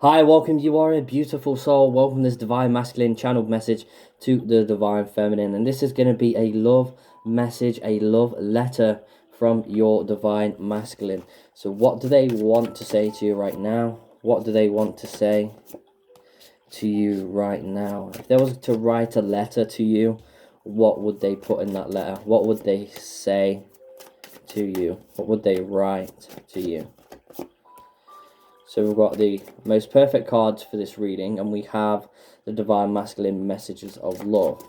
Hi, welcome. You are a beautiful soul. Welcome this divine masculine channeled message to the divine feminine. And this is going to be a love message, a love letter from your divine masculine. So, what do they want to say to you right now? What do they want to say to you right now? If there was to write a letter to you, what would they put in that letter? What would they say to you? What would they write to you? So we've got the most perfect cards for this reading, and we have the divine masculine messages of love.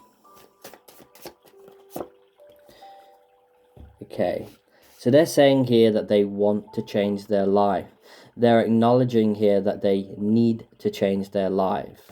Okay, so they're saying here that they want to change their life. They're acknowledging here that they need to change their life.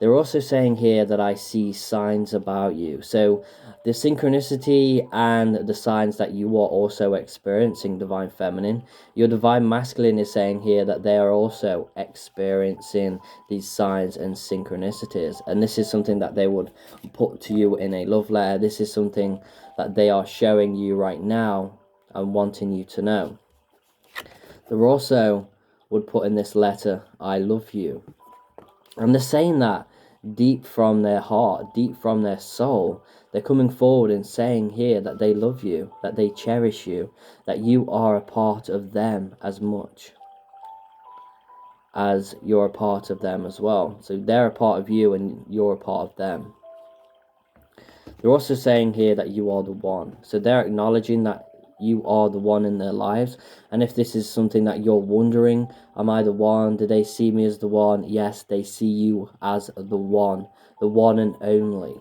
They're also saying here that I see signs about you. So the synchronicity and the signs that you are also experiencing, divine feminine, your divine masculine is saying here that they are also experiencing these signs and synchronicities. And this is something that they would put to you in a love letter. This is something that they are showing you right now and wanting you to know. They also would put in this letter, I love you. And they're saying that deep from their heart, deep from their soul. They're coming forward and saying here that they love you, that they cherish you, that you are a part of them as much as you're a part of them as well. So they're a part of you and you're a part of them. They're also saying here that you are the one. So they're acknowledging that you are the one in their lives. And if this is something that you're wondering, am I the one? Do they see me as the one? Yes, they see you as the one and only.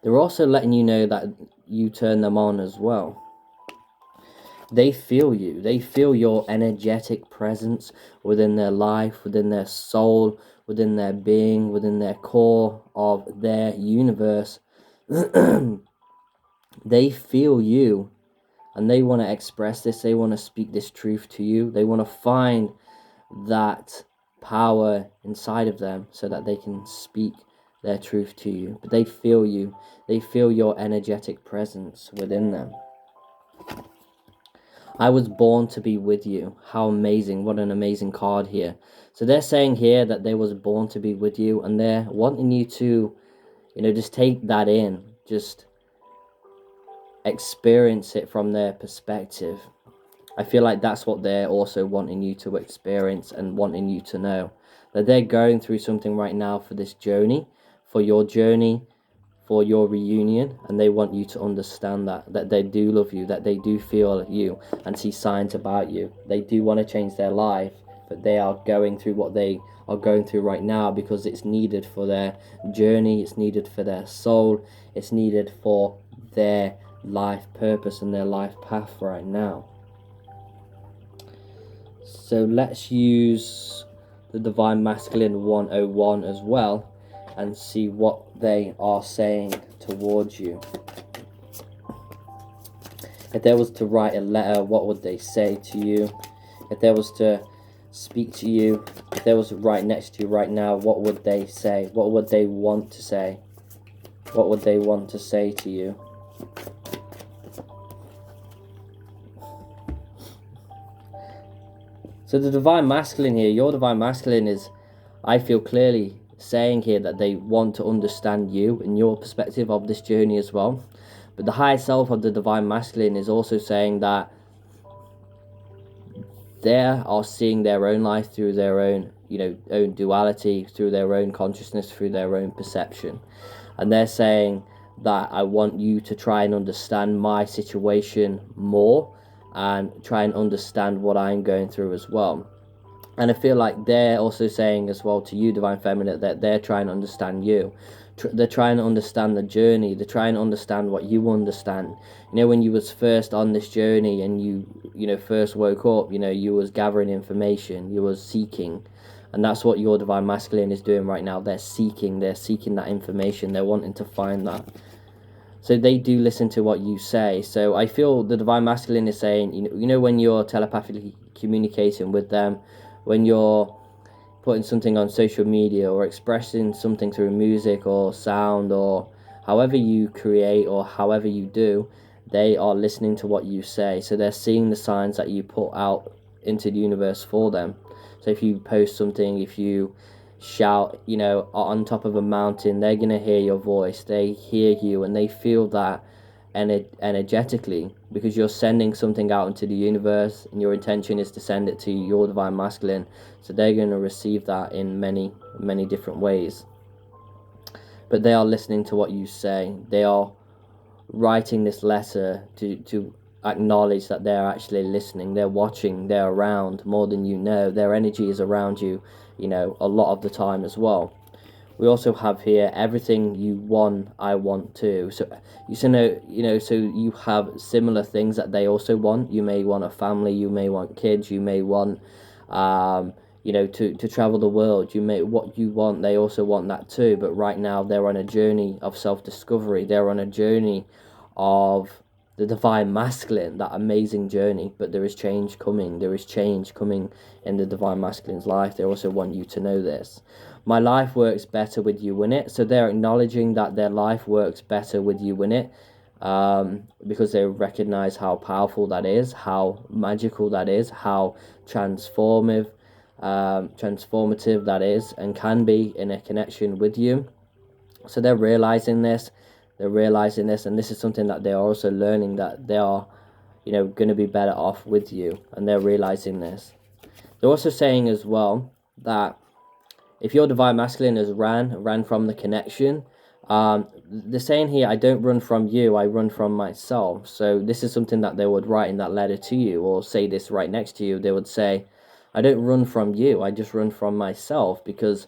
They're also letting you know that you turn them on as well. They feel you. They feel your energetic presence within their life, within their soul, within their being, within their core of their universe. They feel you, and they want to express this. They want to speak this truth to you. They want to find that power inside of them so that they can speak their truth to you. But they feel you. They feel your energetic presence within them. I was born to be with you. How amazing. What an amazing card here. So they're saying here that they was born to be with you, and they're wanting you to, just take that in. Just experience it from their perspective. I feel like that's what they're also wanting you to experience and wanting you to know. That they're going through something right now for this journey, for your reunion, and they want you to understand that they do love you, that they do feel you and see signs about you. They do want to change their life, but they are going through what they are going through right now because it's needed for their journey, it's needed for their soul, it's needed for their life purpose and their life path right now. So let's use the Divine Masculine 101 as well and see what they are saying towards you. If there was to write a letter, what would they say to you? If there was to speak to you, if there was right next to you right now, what would they say? What would they want to say? What would they want to say to you? So the Divine Masculine here, your Divine Masculine is, I feel clearly, saying here that they want to understand you and your perspective of this journey as well. But the higher self of the Divine Masculine is also saying that they are seeing their own life through their own, own duality, through their own consciousness, through their own perception. And they're saying that I want you to try and understand my situation more and try and understand what I'm going through as well. And I feel like they're also saying as well to you, Divine Feminine, that they're trying to understand you. They're trying to understand the journey. They're trying to understand what you understand. When you was first on this journey and you first woke up, you was gathering information, you was seeking. And that's what your Divine Masculine is doing right now. They're seeking that information. They're wanting to find that. So they do listen to what you say. So I feel the Divine Masculine is saying, when you're telepathically communicating with them, when you're putting something on social media or expressing something through music or sound or however you create or however you do, they are listening to what you say. So they're seeing the signs that you put out into the universe for them. So if you post something, if you shout, on top of a mountain, they're going to hear your voice. They hear you and they feel that energetically, because you're sending something out into the universe and your intention is to send it to your divine masculine. So they're going to receive that in many, many different ways. But they are listening to what you say. They are writing this letter to acknowledge that they're actually listening. They're watching. They're around more than you know. Their energy is around you, a lot of the time as well. We also have here, everything you want, I want too. So so you have similar things that they also want. You may want a family, you may want kids, you may want to travel the world. What you want, they also want that too. But right now they're on a journey of self-discovery. They're on a journey of the divine masculine, that amazing journey. But there is change coming. There is change coming in the divine masculine's life. They also want you to know this. My life works better with you in it. So they're acknowledging that their life works better with you in it, because they recognize how powerful that is, how magical that is, how transformative that is and can be in a connection with you. So they're realizing this, and this is something that they're also learning, that they are going to be better off with you, and they're realizing this. They're also saying as well that if your divine masculine has ran from the connection, they're saying here, I don't run from you, I run from myself. So this is something that they would write in that letter to you, or say this right next to you. They would say, I don't run from you, I just run from myself, because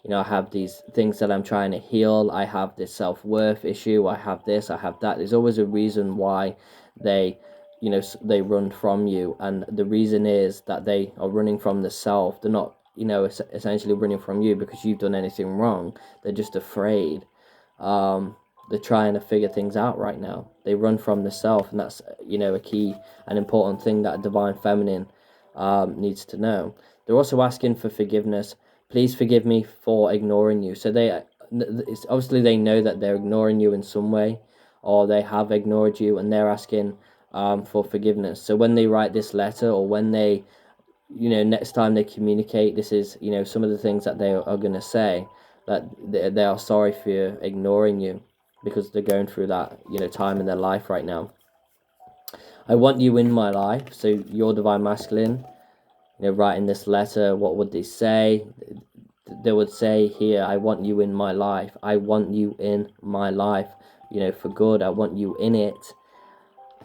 I have these things that I'm trying to heal. I have this self-worth issue. I have this, I have that. There's always a reason why they run from you, and the reason is that they are running from the self. They're not essentially running from you because you've done anything wrong. They're just afraid. They're trying to figure things out right now. They run from the self, and that's a key and important thing that a divine feminine needs to know. They're also asking for forgiveness. Please forgive me for ignoring you. So it's obviously they know that they're ignoring you in some way, or they have ignored you, and they're asking for forgiveness. So when they write this letter, or when they next time they communicate, this is some of the things that they are going to say, that they are sorry for ignoring you, because they're going through that time in their life right now. I want you in my life. So your divine masculine, writing this letter, what would they say? They would say here, I want you in my life. I want you in my life, for good. I want you in it.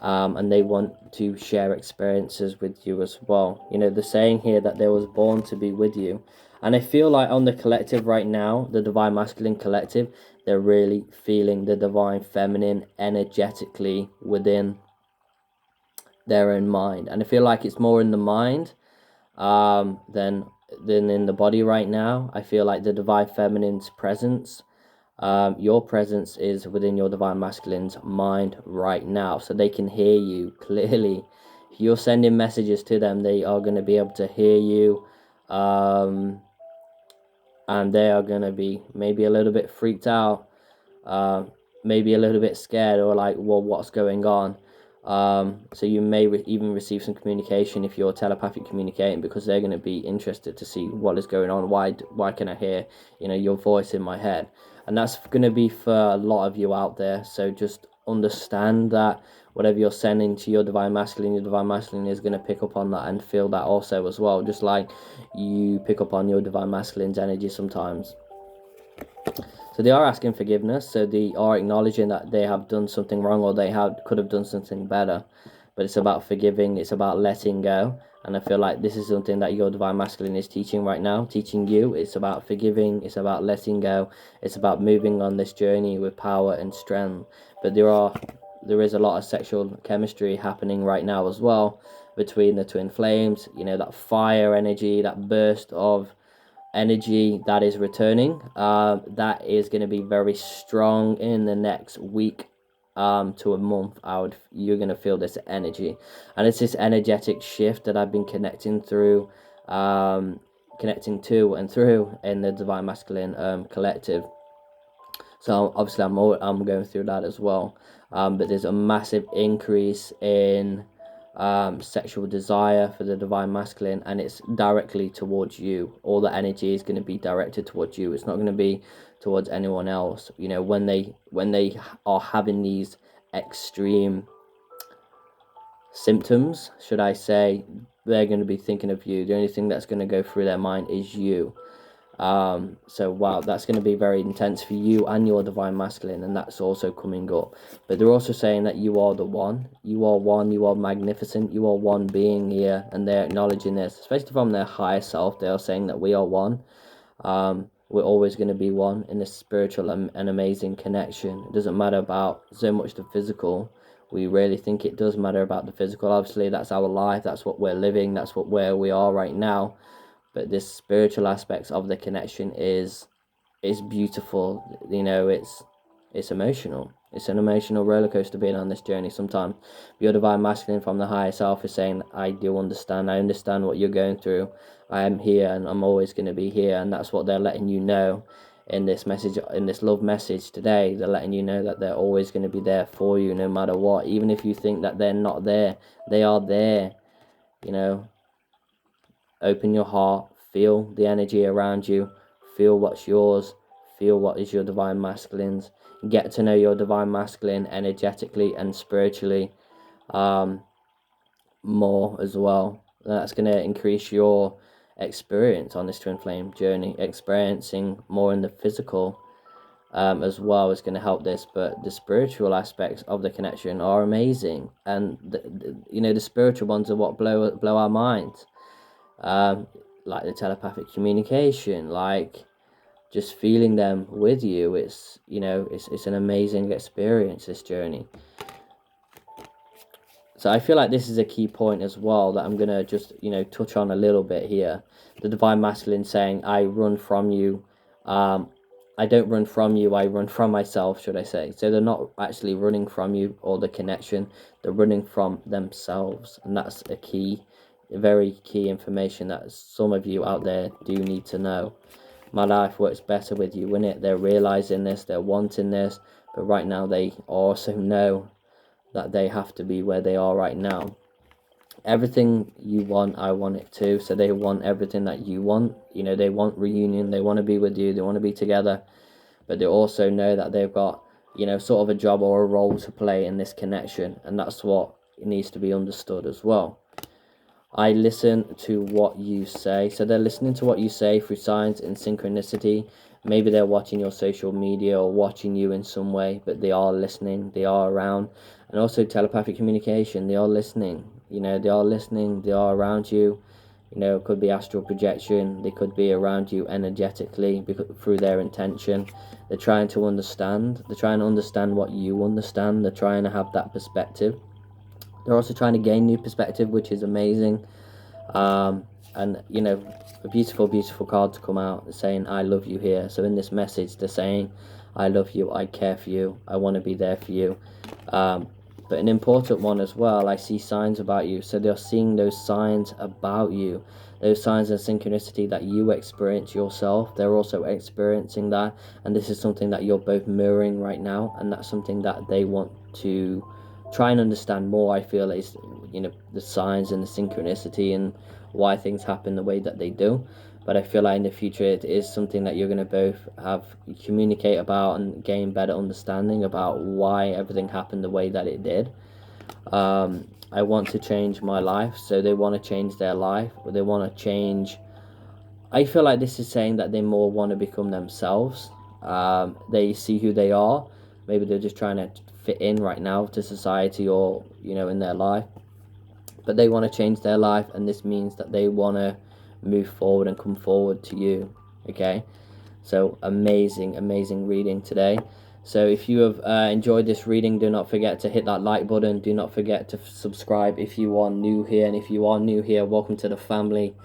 And they want to share experiences with you as well. They're saying here that they was born to be with you. And I feel like on the collective right now, the divine masculine collective, they're really feeling the divine feminine energetically within their own mind. And I feel like it's more in the mind than in the body right now. I feel like the divine feminine's presence, your presence, is within your divine masculine's mind right now, so they can hear you clearly. If you're sending messages to them, they are going to be able to hear you, and they are going to be maybe a little bit freaked out, maybe a little bit scared, or like, well, what's going on? So you may even receive some communication if you're telepathic communicating, because they're going to be interested to see what is going on. Why can I hear your voice in my head? And that's going to be for a lot of you out there. So just understand that whatever you're sending to your divine masculine is going to pick up on that and feel that also as well, just like you pick up on your divine masculine's energy sometimes. So they are asking forgiveness. So they are acknowledging that they have done something wrong, or they could have done something better. But it's about forgiving. It's about letting go. And I feel like this is something that your divine masculine is teaching right now, teaching you. It's about forgiving. It's about letting go. It's about moving on this journey with power and strength. But there is a lot of sexual chemistry happening right now as well between the twin flames. That fire energy, that burst of energy that is returning, that is going to be very strong in the next week to a month. You're going to feel this energy, and it's this energetic shift that I've been connecting to and through in the divine masculine collective. So obviously I'm going through that as well, but there's a massive increase in sexual desire for the divine masculine, and it's directly towards you. All the energy is going to be directed towards you. It's not going to be towards anyone else. You know, when they are having these extreme symptoms, should I say, they're going to be thinking of you. The only thing that's going to go through their mind is you. So wow, that's going to be very intense for you and your divine masculine, and that's also coming up. But they're also saying that you are the one, you are magnificent, you are one being here, and they're acknowledging this, especially from their higher self. They are saying that we are one. We're always going to be one in this spiritual and amazing connection. It doesn't matter about so much the physical. We really think it does matter about the physical. Obviously, that's our life, that's what we're living, that's where we are right now. But this spiritual aspects of the connection is beautiful. You know, it's emotional. It's an emotional roller coaster being on this journey. Sometimes your divine masculine from the higher self is saying, I do understand. I understand what you're going through. I am here, and I'm always going to be here. And that's what they're letting you know in this message, in this love message today. They're letting you know that they're always going to be there for you, no matter what. Even if you think that they're not there, they are there. You know, open your heart, feel the energy around you, feel what's yours, feel what is your divine masculines. Get to know your divine masculine energetically and spiritually more as well. That's going to increase your experience on this twin flame journey. Experiencing more in the physical as well is going to help this, but the spiritual aspects of the connection are amazing, and you know, the spiritual ones are what blow our minds. Like the telepathic communication, like just feeling them with you. It's, you know, it's an amazing experience, this journey. So I feel like this is a key point as well that I'm going to just, you know, touch on a little bit here. The divine masculine saying, I run from you. I don't run from you, I run from myself, should I say. So they're not actually running from you or the connection. They're running from themselves. And that's a key, very key information that some of you out there do need to know. My life works better with you, innit? They're realizing this, they're wanting this, but right now they also know that they have to be where they are right now. Everything you want, I want it too. So they want everything that you want. You know, they want reunion, they want to be with you, they want to be together, but they also know that they've got, you know, sort of a job or a role to play in this connection, and that's what needs to be understood as well. I listen to what you say. So they're listening to what you say through signs and synchronicity. Maybe they're watching your social media or watching you in some way, but they are listening, they are around. And also telepathic communication, they are listening. You know, they are listening, they are around you. You know, it could be astral projection, they could be around you energetically through their intention. They're trying to understand. They're trying to understand what you understand. They're trying to have that perspective. They're also trying to gain new perspective, which is amazing. And, you know, a beautiful, beautiful card to come out saying, I love you here. So in this message, they're saying, I love you, I care for you, I want to be there for you. But an important one as well, I see signs about you. So they're seeing those signs about you, those signs of synchronicity that you experience yourself. They're also experiencing that. And this is something that you're both mirroring right now. And that's something that they want to try and understand more. I feel is, you know, the signs and the synchronicity and why things happen the way that they do. But I feel like in the future it is something that you're going to both have communicate about and gain better understanding about why everything happened the way that it did. I want to change my life. So they want to change their life, or they want to change. I feel like this is saying that they more want to become themselves. They see who they are. Maybe they're just trying to fit in right now to society or, you know, in their life. But they want to change their life, and this means that they want to move forward and come forward to you. Okay, so amazing reading today. So if you have enjoyed this reading, do not forget to hit that like button. Do not forget to subscribe if you are new here, and if you are new here, welcome to the family.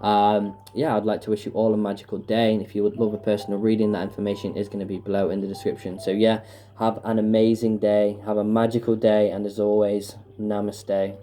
Yeah, I'd like to wish you all a magical day, and if you would love a personal reading, that information is going to be below in the description. So yeah, have an amazing day, have a magical day, and as always, namaste.